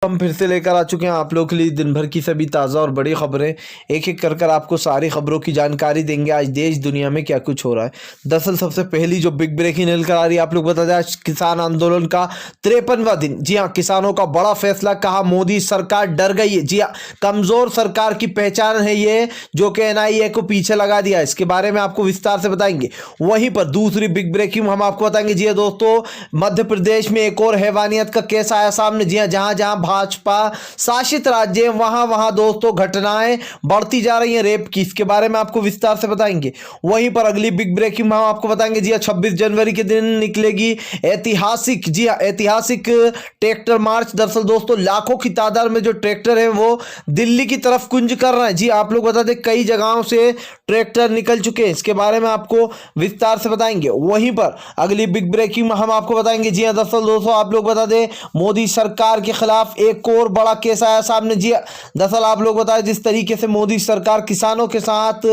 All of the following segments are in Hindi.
हम फिर से लेकर आ चुके हैं आप लोगों के लिए दिन भर की सभी ताज़ा और बड़ी खबरें। एक एक कर आपको सारी खबरों की जानकारी देंगे आज देश दुनिया में क्या कुछ हो रहा है। दरअसल सबसे पहली जो बिग ब्रेकिंग निकल कर आ रही है, आप लोग बता दें आज किसान आंदोलन का 53वां दिन। जी हाँ, किसानों का बड़ा फैसला, कहा मोदी सरकार डर गई है। जी हाँ, कमजोर सरकार की पहचान है ये, जो कि एनआईए को पीछे लगा दिया। इसके बारे में आपको विस्तार से बताएंगे। वहीं पर दूसरी बिग ब्रेकिंग हम आपको बताएंगे। जी हाँ दोस्तों, मध्य प्रदेश में एक और हैवानियत का केस आया सामने। जी हाँ, जहां जहां भाजपा शासित राज्य है वहां वहां दोस्तों घटनाएं बढ़ती जा रही हैं रेप की। इसके बारे में आपको विस्तार से बताएंगे। वहीं पर अगली बिग ब्रेकिंग हम आपको बताएंगे। जी हाँ, 26 जनवरी के दिन निकलेगी ऐतिहासिक, जी हाँ ऐतिहासिक ट्रैक्टर मार्च। दरअसल दोस्तों लाखों की तादाद में जो ट्रैक्टर है वो दिल्ली की तरफ कुंज कर रहे हैं। जी आप लोग बता दें कई जगहों से ट्रैक्टर निकल चुके हैं। इसके बारे में आपको विस्तार से बताएंगे। वहीं पर अगली बिग ब्रेकिंग में हम आपको बताएंगे। जी हाँ दरअसल दोस्तों आप लोग बता दें मोदी सरकार के खिलाफ एक और बड़ा केस आया सामने। जी दरअसल आप लोग बताएं जिस तरीके से मोदी सरकार किसानों के साथ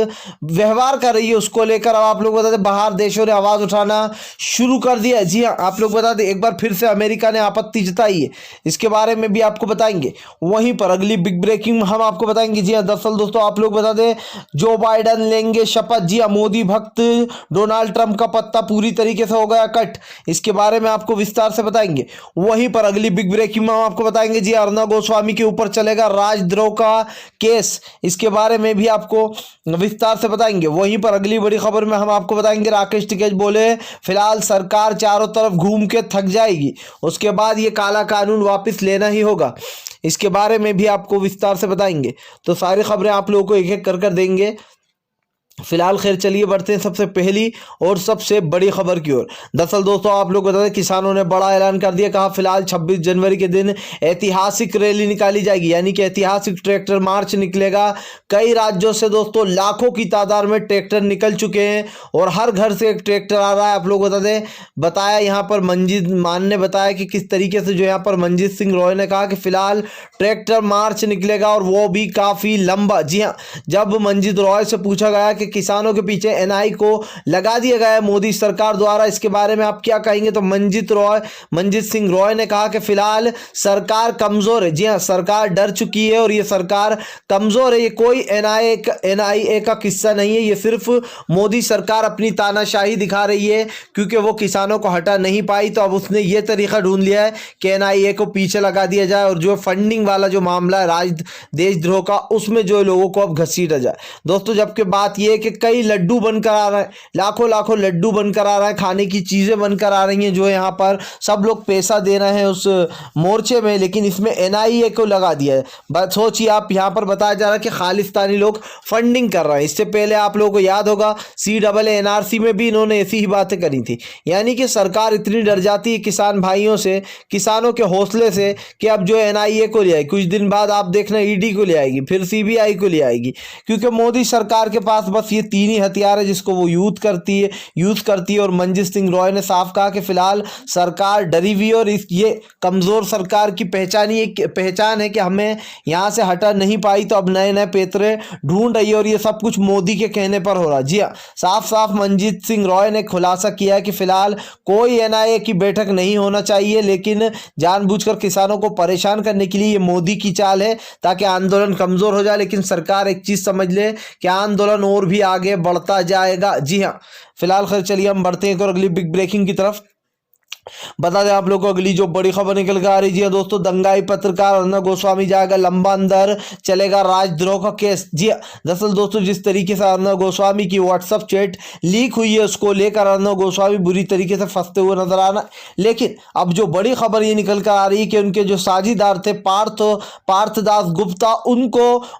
व्यवहार कर रही है उसको लेकर अब आप लोग बता दें बाहर देशों ने आवाज उठाना शुरू कर दिया। जी हाँ, आप लोग बता दें एक बार फिर से अमेरिका ने आपत्ति जताई है। इसके बारे में भी आपको बताएंगे। वहीं पर अगली बिग ब्रेकिंग हम आपको बताएंगे। जी हाँ दरअसल दोस्तों आप लोग बता दें जो बाइडन लेंगे शपथ। जी हाँ, मोदी भक्त डोनाल्ड ट्रंप का पत्ता पूरी तरीके से हो गया कट। इसके बारे में आपको विस्तार से बताएंगे। वहीं पर अगली बिग ब्रेकिंग में हम आपको बताएंगे। जी अर्नब गोस्वामी के ऊपर चलेगा राजद्रोह का केस। इसके बारे में भी आपको विस्तार से बताएंगे। वहीं पर अगली बड़ी खबर में हम आपको बताएंगे राकेश टिकैत बोले फिलहाल सरकार चारों तरफ घूम के थक जाएगी, उसके बाद ये काला कानून वापस लेना ही होगा। इसके बारे में भी आपको विस्तार से बताएंगे। तो सारी खबरें आप लोगों को एक एक कर देंगे। फिलहाल खैर चलिए बढ़ते हैं सबसे पहली और सबसे बड़ी खबर की ओर। दरअसल दोस्तों आप लोग बता दें किसानों ने बड़ा ऐलान कर दिया। कहा फिलहाल 26 जनवरी के दिन ऐतिहासिक रैली निकाली जाएगी, यानी कि ऐतिहासिक ट्रैक्टर मार्च निकलेगा। कई राज्यों से दोस्तों लाखों की तादाद में ट्रैक्टर निकल चुके हैं और हर घर से एक ट्रैक्टर आ रहा है। आप लोग बता दें बताया यहाँ पर मंजीत मान ने बताया कि किस तरीके से जो यहाँ पर मंजीत सिंह रॉय ने कहा कि फिलहाल ट्रैक्टर मार्च निकलेगा और वो भी काफी लंबा। जी हाँ, जब मंजीत रॉय से पूछा गया कि किसानों के पीछे एनआई को लगा दिया गया है मोदी सरकार द्वारा, इसके बारे में आप क्या कहेंगे, तो मंजीत सिंह रॉय ने कहा कि फिलहाल सरकार कमजोर है। जी हाँ, सरकार डर चुकी है और ये सरकार कमजोर है। ये कोई एनआईए का किस्सा नहीं है, ये सिर्फ मोदी सरकार अपनी तानाशाही दिखा रही है क्योंकि वो किसानों को हटा नहीं पाई। तो अब उसने ये तरीका ढूंढ लिया है कि एनआईए को पीछे लगा दिया जाए और जो फंडिंग वाला जो मामला है देशद्रोह का, उसमें जो लोगों को अब घसीटा जाए। दोस्तों जबकि बात यह है कि कई लड्डू बनकर आ रहे हैं, लाखों लड्डू बनकर आ रहा है, खाने की चीजें बनकर आ रही हैं जो यहाँ पर सब लोग पैसा दे रहे हैं उस मोर्चे में, लेकिन इसमें एनआईए को लगा दिया है। बस सोचिए आप, यहाँ पर बताया जा रहा है कि खालिस्तानी लोग फंडिंग कर रहे हैं। इससे पहले आप लोगों को याद होगा CAA-NRC में भी इन्होंने ऐसी ही बातें करी थी। यानी कि सरकार इतनी डर जाती है किसान भाइयों से, किसानों के हौसले से, कि अब जो एनआईए को ले आएगी, कुछ दिन बाद आप देखना ईडी को ले आएगी, फिर सीबीआई को ले आएगी, क्योंकि मोदी सरकार के पास बस ये तीन ही हथियार है जिसको वो यूज करती है। और मंजीत सिंह रॉय ने साफ कहा कि फिलहाल सरकार डरी हुई और ये कमजोर सरकार की पहचान है कि हमें यहाँ से हटा नहीं पाई, तो अब नए नए पैतरे ढूंढ रही है और ये सब कुछ मोदी के कहने पर हो रहा है। जी हाँ, साफ साफ मंजीत सिंह रॉय ने खुलासा किया है कि फिलहाल कोई एनआईए की बैठक नहीं होना चाहिए, लेकिन जानबूझकर किसानों को परेशान करने के लिए ये मोदी की चाल है ताकि आंदोलन कमजोर हो जाए। लेकिन सरकार एक चीज समझ ले कि आंदोलन और भी आगे बढ़ता जाएगा। जी हाँ, फिलहाल खैर चलिए हम बढ़ते हैं और अगली बिग ब्रेकिंग की तरफ। बता दें आप लोगों को अगली जो बड़ी खबर निकल कर आ रही है दोस्तों, दंगाई पत्रकार अर्नब गोस्वामी जाएगा लंबा अंदर, चलेगा राजद्रोह का केस। जी दरअसल दोस्तों जिस तरीके से अर्नब गोस्वामी की व्हाट्सएप चैट लीक हुई है उसको लेकर अर्नब गोस्वामी बुरी तरीके से फंसते हुए नजर आना। लेकिन अब जो बड़ी खबर ये निकल कर आ रही है कि उनके जो साझीदार थे पार्थदास गुप्ता,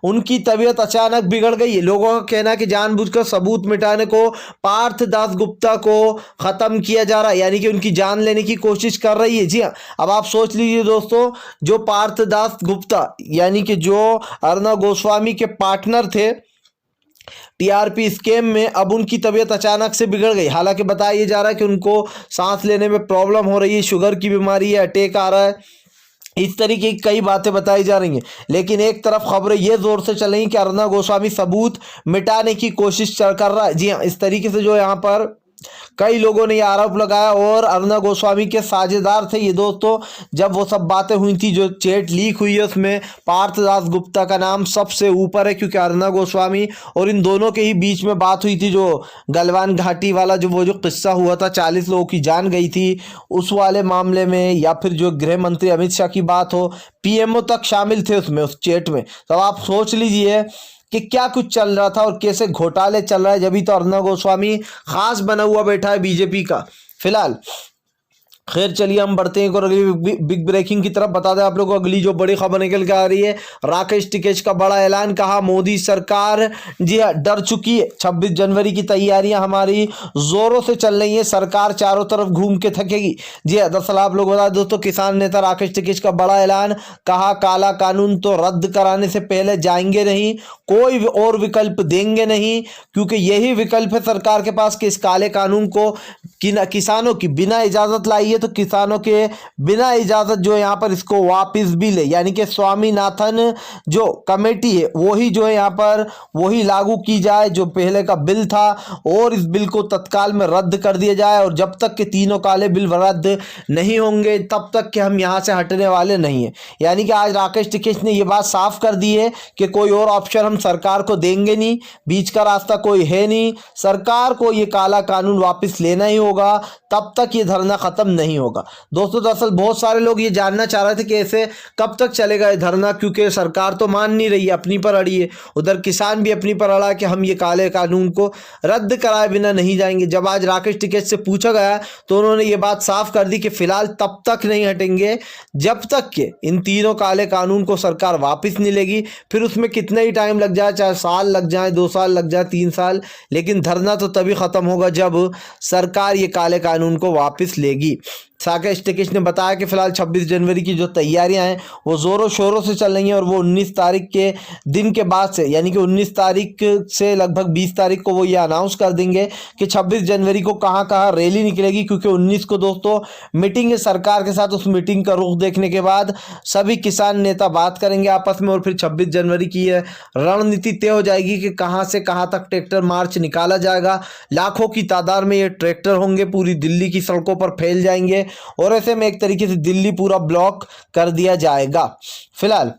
उनकी तबीयत अचानक बिगड़ गई है। लोगों का कहना है कि जानबूझकर सबूत मिटाने को पार्थदास गुप्ता को खत्म किया जा रहा है, यानी कि उनकी जान लेने की कोशिश कर रही है। जी हाँ, अब आप सोच लीजिए दोस्तों, जो पार्थदास गुप्ता यानी कि जो अर्नब गोस्वामी के पार्टनर थे टीआरपी स्कैम में, अब उनकी तबीयत अचानक से बिगड़ गई। हालांकि बताया जा रहा है कि उनको सांस लेने में प्रॉब्लम हो रही है, शुगर की बीमारी है, अटैक आ रहा है, इस तरीके की कई बातें बताई जा रही हैं। लेकिन एक तरफ खबरें ये जोर से चल रही कि अर्नब गोस्वामी सबूत मिटाने की कोशिश कर रहा है। जी हाँ, इस तरीके से जो यहाँ पर कई लोगों ने ये आरोप लगाया और अर्णब गोस्वामी के साझेदार थे ये दोस्तों। जब वो सब बातें हुई थी, जो चैट लीक हुई है उसमें पार्थ दास गुप्ता का नाम सबसे ऊपर है, क्योंकि अर्णब गोस्वामी और इन दोनों के ही बीच में बात हुई थी। जो गलवान घाटी वाला जो किस्सा हुआ था, 40 लोगों की जान गई थी, उस वाले मामले में, या फिर जो गृह मंत्री अमित शाह की बात हो, पीएमओ तक शामिल थे उसमें, उस चैट में। तो आप सोच लीजिए कि क्या कुछ चल रहा था और कैसे घोटाले चल रहा है। जब भी तो अर्णब गोस्वामी खास बना हुआ बैठा है बीजेपी का फिलहाल। खैर चलिए हम बढ़ते हैं और अगली बिग ब्रेकिंग की तरफ। बता दें आप लोगों को अगली जो बड़ी खबर निकल के आ रही है, राकेश टिकैत का बड़ा ऐलान। कहा मोदी सरकार जी हाँ डर चुकी है, 26 जनवरी की तैयारियां हमारी जोरों से चल रही है, सरकार चारों तरफ घूम के थकेगी। जी हाँ, दरअसल आप लोग बता दोस्तों, किसान नेता राकेश टिकैत का बड़ा ऐलान। कहा काला कानून तो रद्द कराने से पहले जाएंगे नहीं, कोई और विकल्प देंगे नहीं, क्योंकि यही विकल्प है सरकार के पास कि इस काले कानून को किसानों की बिना इजाजत लाई है, तो किसानों के बिना इजाजत जो यहाँ पर इसको वापस भी ले, यानी कि स्वामीनाथन जो कमेटी है वही जो है यहाँ पर वही लागू की जाए जो पहले का बिल था, और इस बिल को तत्काल में रद्द कर दिया जाए। और जब तक के तीनों काले बिल रद्द नहीं होंगे तब तक के हम यहाँ से हटने वाले नहीं हैं। यानी कि आज राकेश टिकैत ने ये बात साफ कर दी है कि कोई और ऑप्शन हम सरकार को देंगे नहीं, बीच का रास्ता कोई है नहीं, सरकार को ये काला कानून वापस लेना ही होगा, तब तक ये धरना खत्म नहीं होगा। दोस्तों दरअसल बहुत सारे लोग ये जानना चाह रहे थे कि ऐसे कब तक चलेगा ये धरना, क्योंकि सरकार तो मान नहीं रही है, अपनी पर अड़ी है, उधर किसान भी अपनी पर अड़ा कि हम ये काले कानून को रद्द कराए बिना नहीं जाएंगे। जब आज राकेश टिकैत से पूछा गया तो उन्होंने ये बात साफ कर दी कि फिलहाल तब तक नहीं हटेंगे जब तक कि इन तीनों काले कानून को सरकार वापस नहीं लेगी। फिर उसमें कितना ही टाइम लग जाए, चाहे साल लग जाए, 2 साल लग जाए, 3 साल, लेकिन धरना तो तभी खत्म होगा जब सरकार ये काले कानून को वापस लेगी। राकेश टिकैत ने बताया कि फिलहाल 26 जनवरी की जो तैयारियां हैं वो ज़ोरों शोरों से चल रही हैं, और वो 19 तारीख के दिन के बाद से, यानी कि 19 तारीख से लगभग 20 तारीख को वो ये अनाउंस कर देंगे कि 26 जनवरी को कहाँ कहाँ रैली निकलेगी, क्योंकि 19 को दोस्तों मीटिंग है सरकार के साथ। उस मीटिंग का रुख देखने के बाद सभी किसान नेता बात करेंगे आपस में, और फिर 26 जनवरी की यह रणनीति तय हो जाएगी कि कहाँ से कहाँ तक ट्रैक्टर मार्च निकाला जाएगा। लाखों की तादाद में ये ट्रैक्टर होंगे, पूरी दिल्ली की सड़कों पर फैल जाएंगे, और ऐसे में एक तरीके से दिल्ली पूरा ब्लॉक कर दिया जाएगा फिलहाल।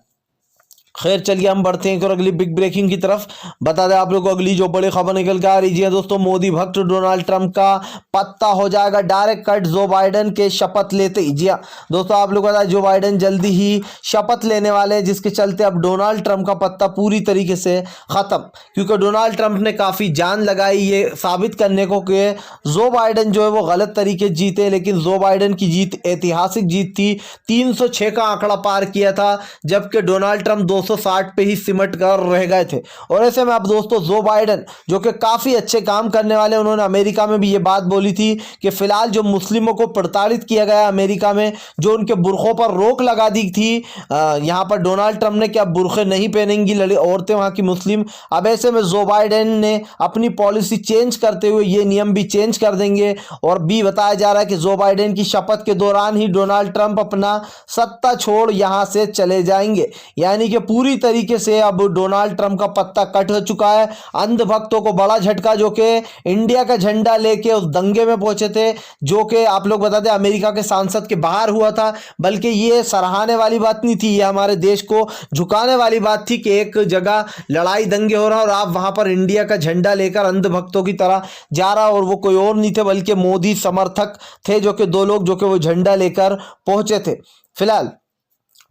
खैर चलिए हम बढ़ते हैं और अगली बिग ब्रेकिंग की तरफ। बता दें आप लोगों को अगली जो बड़ी खबर निकल के आ रही है दोस्तों, मोदी भक्त डोनाल्ड ट्रंप का पत्ता हो जाएगा डायरेक्ट कट जो बाइडेन के शपथ लेते ही। जी हाँ दोस्तों, आप लोगों को पता है जो बाइडेन जल्दी ही शपथ लेने वाले हैं, जिसके चलते अब डोनाल्ड ट्रंप का पत्ता पूरी तरीके से खत्म, क्योंकि डोनाल्ड ट्रंप ने काफी जान लगाई ये साबित करने को कि जो बाइडेन जो है वो गलत तरीके जीते, लेकिन जो बाइडेन की जीत ऐतिहासिक जीत थी, 306 का आंकड़ा पार किया था, जबकि डोनाल्ड ट्रंप 260 पे ही सिमट कर रह गए थे। और ऐसे में अब दोस्तों जो बाइडेन जो कि काफी अच्छे काम करने वाले, उन्होंने अमेरिका में भी ये बात बोली थी कि फिलहाल जो मुस्लिमों को प्रताड़ित किया गया अमेरिका में, जो उनके बुरखों पर रोक लगा दी थी यहाँ पर डोनाल्ड ट्रंप ने, कि अब बुरखे नहीं पहनेंगी औरतें वहां की मुस्लिम। अब ऐसे में जो बाइडेन ने अपनी पॉलिसी चेंज करते हुए ये नियम भी चेंज कर देंगे, और भी बताया जा रहा है कि जो बाइडेन की शपथ के दौरान ही डोनाल्ड ट्रंप अपना सत्ता छोड़ यहां से चले जाएंगे। यानी कि पूरी तरीके से अब डोनाल्ड ट्रंप का पत्ता कट हो चुका है। अंधभक्तों को बड़ा झटका, जो कि इंडिया का झंडा लेके उस दंगे में पहुंचे थे, जो कि आप लोग बता दें अमेरिका के सांसद के बाहर हुआ था, बल्कि ये सराहने वाली बात नहीं थी, ये हमारे देश को झुकाने वाली बात थी कि एक जगह लड़ाई दंगे हो रहा और आप वहां पर इंडिया का झंडा लेकर अंधभक्तों की तरह जा रहा, और वो कोई और नहीं थे बल्कि मोदी समर्थक थे, जो कि 2 लोग जो कि वो झंडा लेकर पहुंचे थे फिलहाल।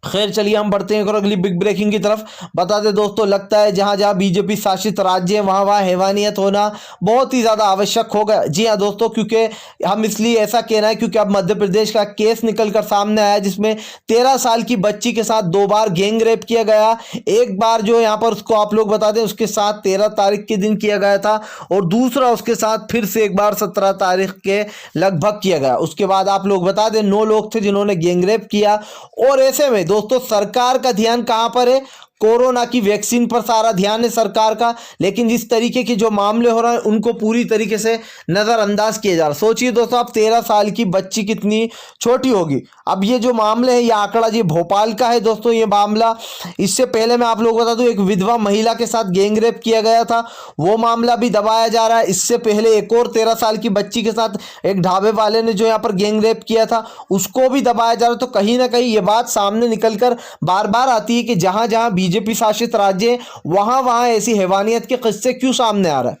खैर चलिए हम बढ़ते हैं और अगली बिग ब्रेकिंग की तरफ। बता दें दोस्तों, लगता है जहां जहां बीजेपी शासित राज्य है वहां वहां हैवानियत होना बहुत ही ज्यादा आवश्यक हो गया। जी हां दोस्तों, क्योंकि हम इसलिए ऐसा कहना है क्योंकि अब मध्य प्रदेश का केस निकलकर सामने आया, जिसमें 13 साल की बच्ची के साथ 2 बार गैंग रेप किया गया। एक बार जो यहाँ पर उसको आप लोग बता दें उसके साथ 13 तारीख के दिन किया गया था, और दूसरा उसके साथ फिर से एक बार 17 तारीख के लगभग किया गया। उसके बाद आप लोग बता दें 9 लोग थे जिन्होंने गैंग रेप किया। और ऐसे में दोस्तों सरकार का ध्यान कहां पर है, कोरोना की वैक्सीन पर सारा ध्यान है सरकार का, लेकिन जिस तरीके के जो मामले हो रहे हैं उनको पूरी तरीके से नज़रअंदाज किया जा रहा है। सोचिए दोस्तों, आप 13 साल की बच्ची कितनी छोटी होगी। अब ये जो मामले है, ये आंकड़ा ये भोपाल का है दोस्तों ये मामला। इससे पहले मैं आप लोगों को बता दूं, एक विधवा महिला के साथ गैंगरेप किया गया था, वो मामला भी दबाया जा रहा है। इससे पहले एक और 13 साल की बच्ची के साथ एक ढाबे वाले ने जो यहाँ पर गैंगरेप किया था, उसको भी दबाया जा रहा है। तो कहीं ना कहीं ये बात सामने निकलकर बार बार आती है कि जहां जहां बीजेपी शासित राज्य, वहां वहां ऐसी हैवानियत के किस्से क्यों सामने आ रहा है।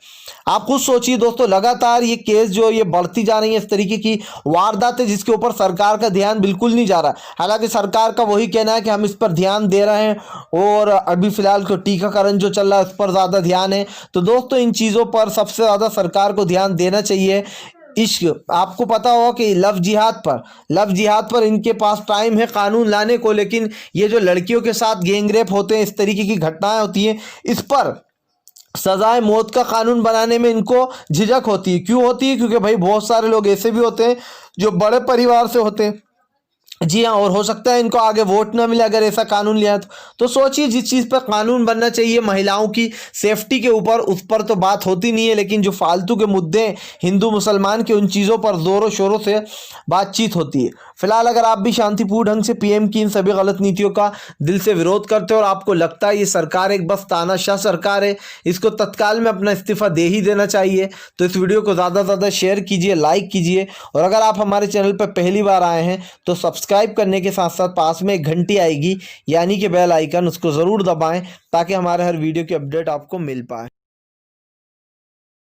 आप खुद सोचिए दोस्तों, लगातार ये केस जो ये बढ़ती जा रही है, इस तरीके की वारदातें जिसके ऊपर सरकार का ध्यान बिल्कुल नहीं जा रहा। हालांकि सरकार का वही कहना है कि हम इस पर ध्यान दे रहे हैं और अभी फिलहाल तो टीकाकरण जो चल रहा है उस पर ज़्यादा ध्यान है। तो दोस्तों, इन चीज़ों पर सबसे ज़्यादा सरकार को ध्यान देना चाहिए। इश्क, आपको पता होगा कि लव जिहाद पर इनके पास टाइम है कानून लाने को, लेकिन ये जो लड़कियों के साथ गैंगरेप होते हैं, इस तरीके की घटनाएं होती हैं, इस पर सजाए मौत का कानून बनाने में इनको झिझक होती है। क्यों होती है? क्योंकि भाई बहुत सारे लोग ऐसे भी होते हैं जो बड़े परिवार से होते हैं। जी हाँ, और हो सकता है इनको आगे वोट ना मिले अगर ऐसा कानून लिया तो सोचिए, जिस चीज़ पर कानून बनना चाहिए महिलाओं की सेफ्टी के ऊपर, उस पर तो बात होती नहीं है, लेकिन जो फालतू के मुद्दे हिंदू मुसलमान के, उन चीज़ों पर ज़ोरों शोरों से बातचीत होती है। फिलहाल अगर आप भी शांतिपूर्ण ढंग से पीएम की इन सभी गलत नीतियों का दिल से विरोध करते हो और आपको लगता है ये सरकार एक बस तानाशाह सरकार है, इसको तत्काल में अपना इस्तीफा दे ही देना चाहिए, तो इस वीडियो को ज़्यादा से ज़्यादा शेयर कीजिए, लाइक कीजिए, और अगर आप हमारे चैनल पर पहली बार आए हैं तो सब्सक्राइब करने के साथ साथ पास में एक घंटी आएगी यानी कि बेल आइकन, उसको ज़रूर दबाएं ताकि हमारे हर वीडियो की अपडेट आपको मिल पाए।